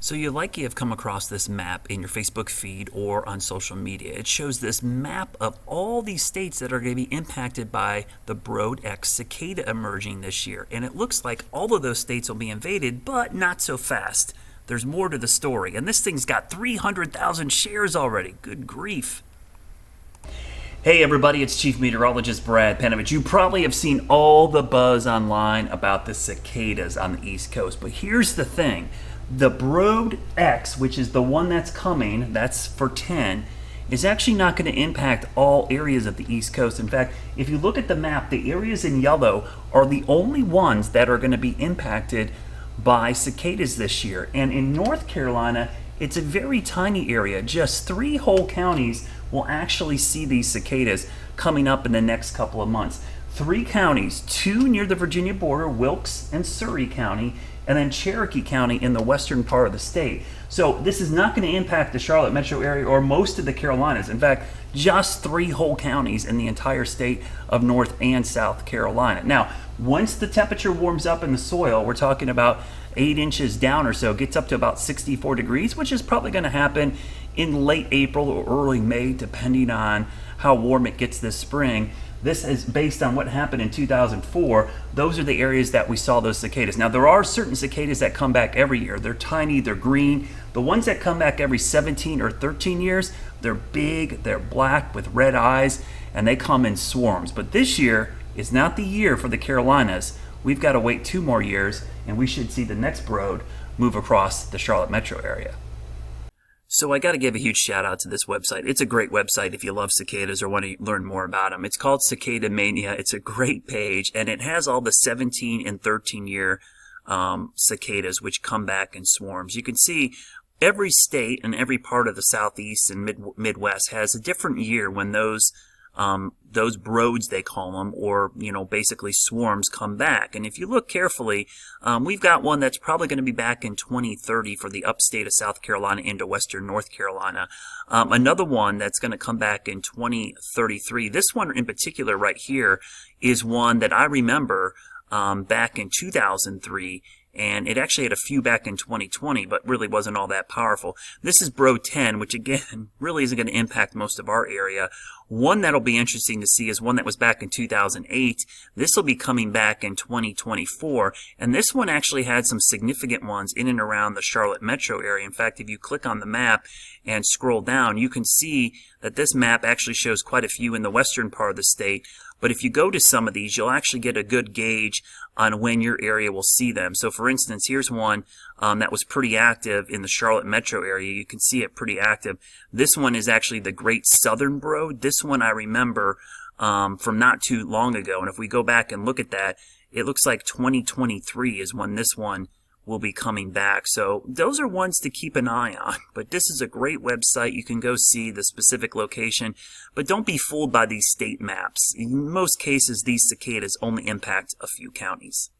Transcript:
So you likely have come across this map in your Facebook feed or on social media. It shows this map of all these states that are going to be impacted by the Broad X cicada emerging this year. And it looks like all of those states will be invaded, but not so fast. There's more to the story. And this thing's got 300,000 shares already. Good grief. Hey everybody, it's Chief Meteorologist Brad Panovich. You probably have seen all the buzz online about the cicadas on the East Coast. But here's the thing. The Broad X, which is the one that's coming, that's for 10, is actually not going to impact all areas of the East Coast. In fact, if you look at the map, the areas in yellow are the only ones that are going to be impacted by cicadas this year. And in North Carolina, it's a very tiny area. Just 3 whole counties will actually see these cicadas coming up in the next couple of months. 3 counties, 2 near the Virginia border, Wilkes and Surry County, and then Cherokee County in the western part of the state. So this is not going to impact the Charlotte metro area or most of the Carolinas. In fact, just 3 whole counties in the entire state of North and South Carolina. Now, once the temperature warms up in the soil, we're talking about 8 inches down or so, gets up to about 64 degrees, which is probably going to happen in late April or early May, depending on how warm it gets this spring. This is based on what happened in 2004. Those are the areas that we saw those cicadas. Now, there are certain cicadas that come back every year. They're tiny, they're green. The ones that come back every 17 or 13 years, they're big, they're black with red eyes, and they come in swarms. But this year is not the year for the Carolinas. We've got to wait 2 more years, and we should see the next Broad move across the Charlotte metro area. So I got to give a huge shout out to this website. It's a great website if you love cicadas or want to learn more about them. It's called Cicada Mania. It's a great page, and it has all the 17 and 13 year cicadas which come back in swarms. You can see every state and every part of the Southeast and Midwest has a different year when those broads, they call them, or basically swarms, come back. And if you look carefully, we've got one that's probably going to be back in 2030 for the upstate of South Carolina into western North Carolina. Another one that's going to come back in 2033. This one in particular right here is one that I remember back in 2003. And it actually had a few back in 2020, but really wasn't all that powerful. This is Broad 10, which again really isn't going to impact most of our area. One that'll be interesting to see is one that was back in 2008. This will be coming back in 2024, and this one actually had some significant ones in and around the Charlotte metro area. In fact, if you click on the map and scroll down, you can see that this map actually shows quite a few in the western part of the state. But if you go to some of these, you'll actually get a good gauge on when your area will see them. So for instance, here's one that was pretty active in the Charlotte metro area. You can see it pretty active. This one is actually the Great Southern Broad. This one I remember from not too long ago. And if we go back and look at that, it looks like 2023 is when this one will be coming back. So those are ones to keep an eye on. But this is a great website. You can go see the specific location, but don't be fooled by these state maps. In most cases, these cicadas only impact a few counties.